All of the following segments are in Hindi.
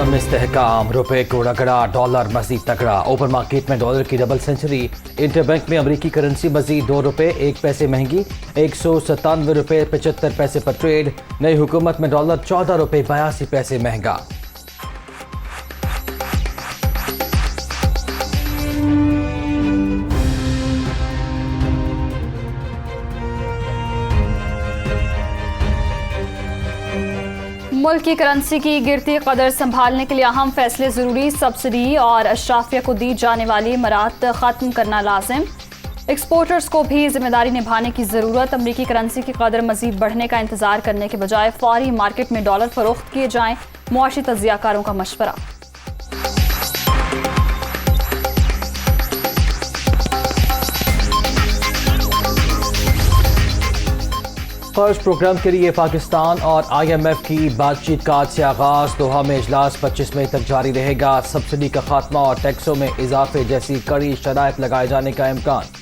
मौसम में इस्तेहकाम, रुपए को रगड़ा, डॉलर मजीद तगड़ा। ओपन मार्केट में डॉलर की डबल सेंचुरी। इंटरबैंक में अमरीकी करेंसी मजीद 2 रुपए 1 पैसे महंगी, 197 रुपए 75 पैसे पर ट्रेड। नई हुकूमत में डॉलर 14 रुपए 82 पैसे महंगा। मुल्क की करेंसी की गिरती कदर संभालने के लिए अहम फैसले ज़रूरी। सब्सिडी और अशराफिया को दी जाने वाली मराहत ख़त्म करना लाजिम। एक्सपोर्टर्स को भी जिम्मेदारी निभाने की ज़रूरत। अमरीकी करेंसी की कदर मजीद बढ़ने का इंतजार करने के बजाय फौरी मार्केट में डॉलर फरोख्त किए जाएं। मुआशी तज्ज़ियाकारों का मशवरा। कर्ज प्रोग्राम के लिए पाकिस्तान और IMF की बातचीत का आज से आगाज। दोहा में इजलास 25 मई तक जारी रहेगा। सब्सिडी का खात्मा और टैक्सों में इजाफे जैसी कड़ी शराइत लगाए जाने का इम्कान।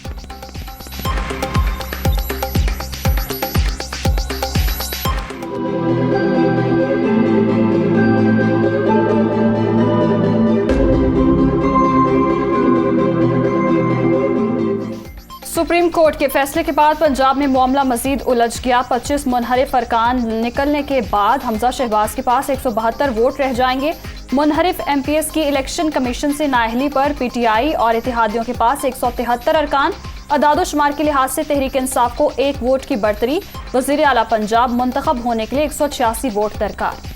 सुप्रीम कोर्ट के फैसले के बाद पंजाब में मामला मजीद उलझ गया। 25 मुनहरिफ अरकान निकलने के बाद हमजा शहबाज के पास 172 वोट रह जाएंगे। मुनहरिफ MPS की इलेक्शन कमीशन से नाअहली पर PTI और इत्तेहादियों के पास 173 अरकान। अदादोशुमार के लिहाज से तहरीक इंसाफ को 1 वोट की बढ़तरी। वज़ीर आला पंजाब मुंतखब होने के लिए 186 वोट दरकार।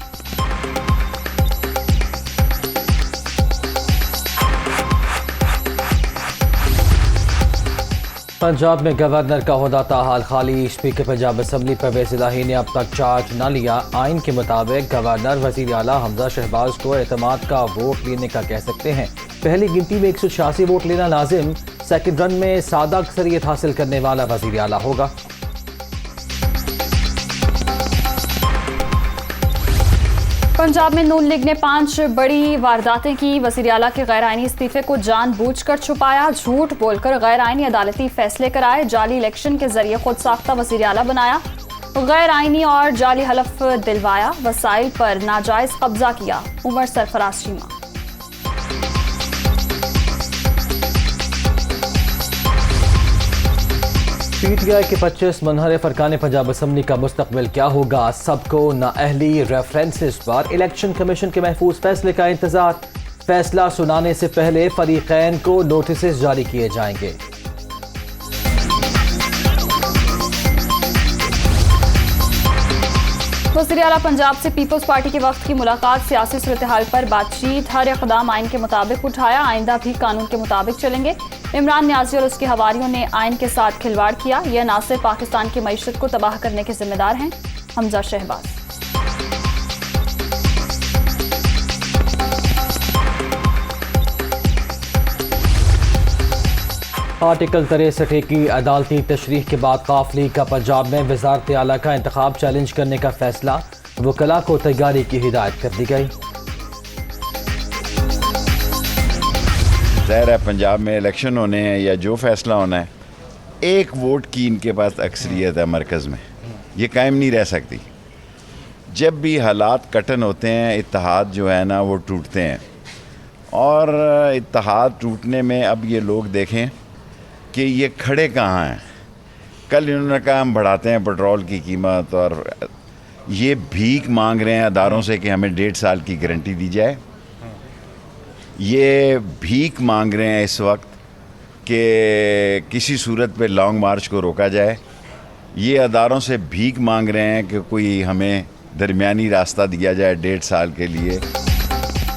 पंजाब में गवर्नर का ओहदा ताहाल खाली। स्पीकर पंजाब असम्बली परवेज इलाही ने अब तक चार्ज न लिया। आइन के मुताबिक गवर्नर वज़ीर आला हमजा शहबाज को एतमाद का वोट लेने का कह सकते हैं। पहली गिनती में 186 वोट लेना लाजिम। सेकंड रन में सादा अक्सरियत हासिल करने वाला वज़ीर आला होगा। पंजाब में नून लीग ने 5 बड़ी वारदातें की। वज़ीर आला के गैर आइनी इस्तीफे को जानबूझकर छुपाया। झूठ बोलकर गैर आइनी अदालती फैसले कराए। जाली इलेक्शन के जरिए खुद साख्ता वज़ीर आला बनाया। गैर आइनी और जाली हलफ दिलवाया। वसाइल पर नाजायज कब्जा किया। उमर सरफराज चीमा। PTI के 25 मुनहरिफ अरकान पंजाब असम्बली का मुस्तकबिल क्या होगा? सबको नाअहली रेफरेंसेस पर इलेक्शन कमीशन के महफूज फैसले का इंतजार। फैसला सुनाने से पहले फरीकैन को नोटिस जारी किए जाएंगे। वज़ीर आला पंजाब से पीपल्स पार्टी के वक्त की मुलाकात। सियासी सूरत-ए-हाल पर बातचीत। हर इक़दाम आइन के मुताबिक उठाया। आइंदा भी कानून के मुताबिक चलेंगे। इमरान न्याजी और उसके हवारियों ने आइन के साथ खिलवाड़ किया। यह ना सिर्फ पाकिस्तान की मईशत को तबाह करने के जिम्मेदार हैं। हमजा शहबाज। आर्टिकल 63 की अदालती तशरीह के बाद काफली का पंजाब में वज़ारत आला का इंतखाब चैलेंज करने का फैसला। वकला को तैयारी की हिदायत कर दी गई। ज़ाहिर है पंजाब में इलेक्शन होने हैं या जो फैसला होना है, 1 वोट की इनके पास अक्सरियत है मरकज़ में, ये कायम नहीं रह सकती। जब भी हालात कटन होते हैं, इत्तेहाद जो है ना वो टूटते हैं। और इत्तेहाद टूटने में अब ये लोग देखें कि ये खड़े कहाँ हैं। कल इन्होंने कहा हम बढ़ाते हैं पेट्रोल की कीमत, और ये भीख मांग रहे हैं अदारों से कि हमें 1.5 साल की गारंटी दी जाए। ये भीख मांग रहे हैं इस वक्त कि किसी सूरत पे लॉन्ग मार्च को रोका जाए। ये अदारों से भीख मांग रहे हैं कि कोई हमें दरमियानी रास्ता दिया जाए 1.5 साल के लिए।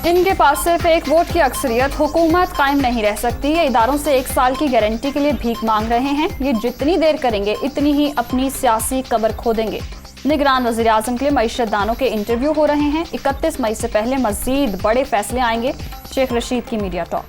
इनके पास सिर्फ 1 वोट की अक्सरियत। हुकूमत कायम नहीं रह सकती। ये इदारों से 1 साल की गारंटी के लिए भीख मांग रहे हैं। ये जितनी देर करेंगे इतनी ही अपनी सियासी कब्र खोदेंगे। निगरान वज़ीर आज़म के लिए मईशत दानों के इंटरव्यू हो रहे हैं। 31 मई से पहले मजीद बड़े फैसले आएंगे। शेख रशीद की मीडिया टॉक।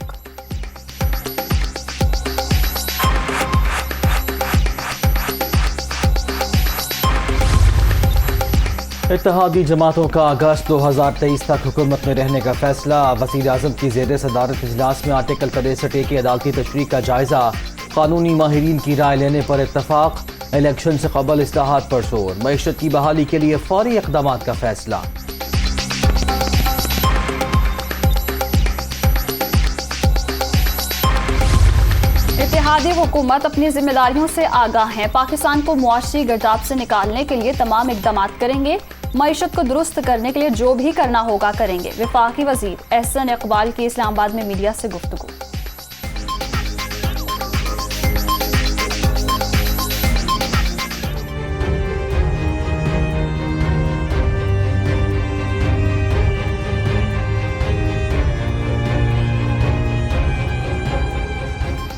इत्तेहादी जमातों का अगस्त 2023 तक हुकूमत में रहने का फैसला। वज़ीर आज़म की ज़ेर सदारत इजलास में आर्टिकल 63 की अदालती तशरीह का जायजा। कानूनी माहिरीन की राय लेने पर इत्तफाक। इलेक्शन से कबल इस्लाहात पर जोर। मईशत की बहाली के लिए फौरी इक़दामात का फैसला। इत्तेहादी हुकूमत अपनी जिम्मेदारियों से आगाह है। पाकिस्तान को मुआशी गर्दाब से निकालने के लिए तमाम इकदाम करेंगे। मईशत को दुरुस्त करने के लिए जो भी करना होगा करेंगे। वफाकी वजीर एहसन इकबाल की इस्लामाबाद में मीडिया से गुफ्तगू।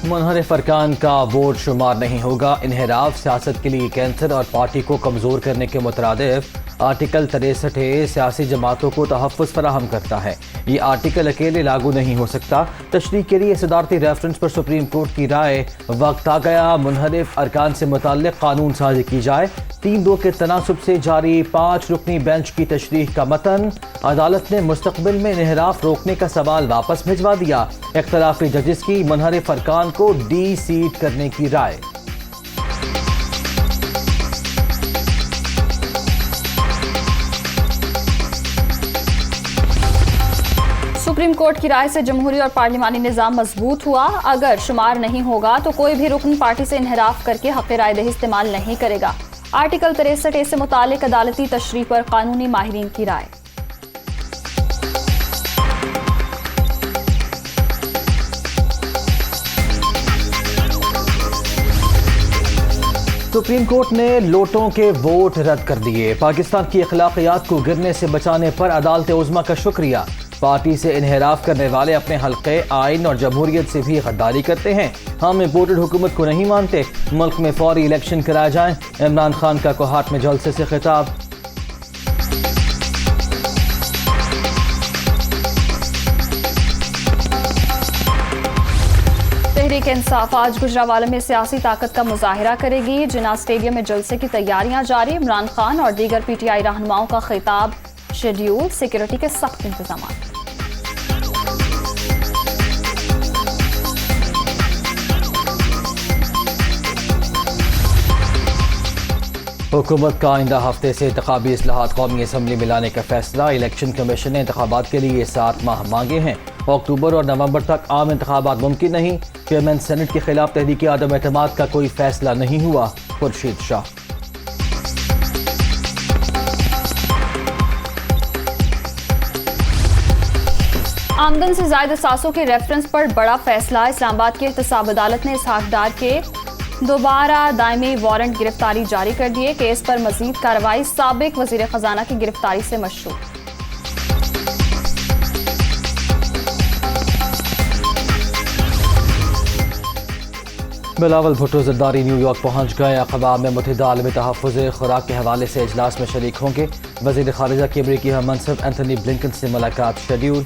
मुनहरिफ अरकान का वोट शुमार नहीं होगा। इन्हिराफ सियासत के लिए कैंसर और पार्टी को कमज़ोर करने के मुतरादिफ आर्टिकल 63 सियासी जमातों को तहफ़्फ़ुज़ फराहम करता है। ये आर्टिकल अकेले लागू नहीं हो सकता। तशरीह के लिए सदारती रेफरेंस पर सुप्रीम कोर्ट की राय। वक्त आ गया मुनहरिफ अरकान से मुताल्लिक़ कानून साजी की जाए। 3-2 के तनासुब से जारी 5 रुकनी बेंच की तशरीह का मतन। अदालत ने मुस्तक़बिल में इन्हिराफ रोकने का सवाल वापस भिजवा दिया। इख्तलाफी जजेस की मुनहरिफ अरकान को डी सीट करने की राय। सुप्रीम कोर्ट की राय से जमहूरी और पार्लिमानी निज़ाम मजबूत हुआ। अगर शुमार नहीं होगा तो कोई भी रुकन पार्टी से इन्हिराफ करके हक़ राय दही इस्तेमाल नहीं करेगा। आर्टिकल 63 से मुतालिक अदालती तशरीह पर कानूनी माहिरीन की राय। सुप्रीम कोर्ट ने लोटों के वोट रद्द कर दिए। पाकिस्तान की अखलाकियात को गिरने से बचाने पर अदालत उज़्मा का शुक्रिया। पार्टी से इन्हिराफ करने वाले अपने हल्के आइन और जमहूरियत से भी गद्दारी करते हैं। हम इम्पोर्टेड हुकूमत को नहीं मानते। मुल्क में फौरी इलेक्शन कराए जाएं। इमरान खान का कोहाट में जलसे से खिताब। तहरीक इंसाफ आज गुजरावाला में सियासी ताकत का मुजाहिरा करेगी। जिन्ना स्टेडियम में जलसे की तैयारियां जारी। इमरान खान और दीगर पीटीआई रहनुमाओं का खिताब। शेड्यूल, सिक्योरिटी के सख्त इंतजाम। हुकूमत का आइंदा हफ्ते से इंतखाबी इस्लाहात कौमी असम्बली में लाने का फैसला। इलेक्शन कमीशन ने इंतखाबात के लिए 7 माह मांगे हैं। अक्टूबर और नवंबर तक आम इंतखाबात मुमकिन नहीं। चेयरमैन सेनेट के खिलाफ तहरीक आदम एतमाद का कोई फैसला नहीं हुआ। खुर्शीद शाह। आमदन से ज़ायद सासों के रेफरेंस पर बड़ा फैसला। इस्लामाबाद की एहतसाब अदालत ने इसहाक डार के दोबारा दायमी वारंट गिरफ्तारी जारी कर दिए। केस पर मजीद कार्रवाई। साबिक वजीर खजाना की गिरफ्तारी से मशरूत। बिलावल भुट्टो जरदारी न्यूयॉर्क पहुंच गए। अक़वाम में मुत्तहिदा आलमी तहफ़्फ़ुज़ खुराक के हवाले से इजलास में शरीक होंगे। वज़ीर ख़ारिजा की अमरीकी हममंसब एंथनी ब्लिंकन से मुलाकात शेड्यूल।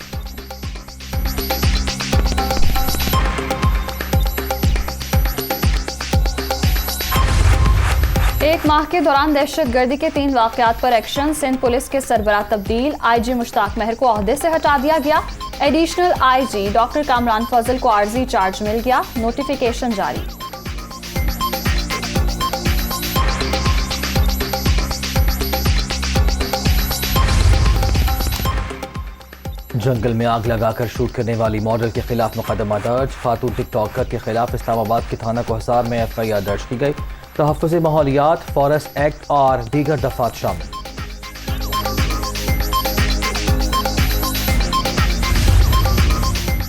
एक माह के दौरान दहशतगर्दी के 3 वाक़यात पर एक्शन। सिंध पुलिस के सरबराह तब्दील। आईजी मुश्ताक महर को ओहदे से हटा दिया गया। एडिशनल आईजी डॉक्टर कामरान फजल को आर्जी चार्ज मिल गया। नोटिफिकेशन जारी। जंगल में आग लगाकर शूट करने वाली मॉडल के खिलाफ मुकदमा दर्ज। खातून टिकटॉकर के खिलाफ इस्लामाबाद के थाना कोहसार में FIR दर्ज की गई। तहफ़्फ़ुज़ माहौलियात, फॉरेस्ट एक्ट और दीगर दफात शामिल।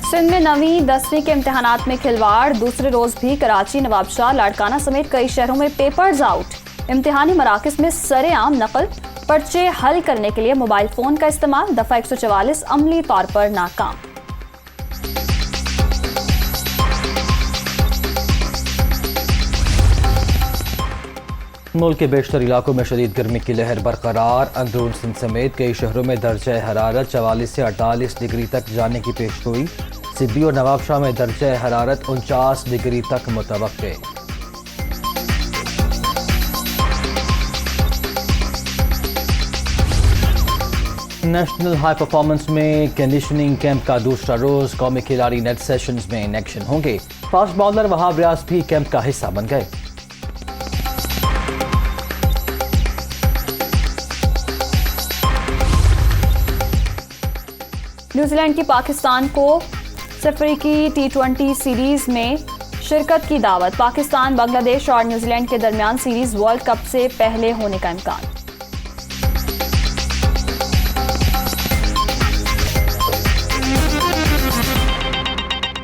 सिंध में 9वीं 10वीं के इम्तिहानात में खिलवाड़। दूसरे रोज भी कराची, नवाबशाह, लाड़काना समेत कई शहरों में पेपर्स आउट। इम्तिहानी मराकज़ में सरेआम नकल। पर्चे हल करने के लिए मोबाइल फोन का इस्तेमाल। दफा 144 अमली तौर पर नाकाम। मुल्क के बेशतर इलाकों में शदीद गर्मी की लहर बरकरार। अंदरून सिंध समेत कई शहरों में दर्जा हरारत 44 से 48 डिग्री तक जाने की पेशगोई। सिद्दी और नवाबशाह में दर्जा हरारत 49 डिग्री तक मुतवक्के। नेशनल हाई परफॉर्मेंस में कंडीशनिंग कैंप का दूसरा रोज। कौमी खिलाड़ी नेट सेशंस में इन एक्शन होंगे। फास्ट बॉलर वहाब रियाज भी कैंप का हिस्सा बन गए। न्यूजीलैंड की पाकिस्तान को 0 की T20 सीरीज में शिरकत की दावत। पाकिस्तान, बांग्लादेश और न्यूजीलैंड के दरमियान सीरीज वर्ल्ड कप से पहले होने का इम्कान।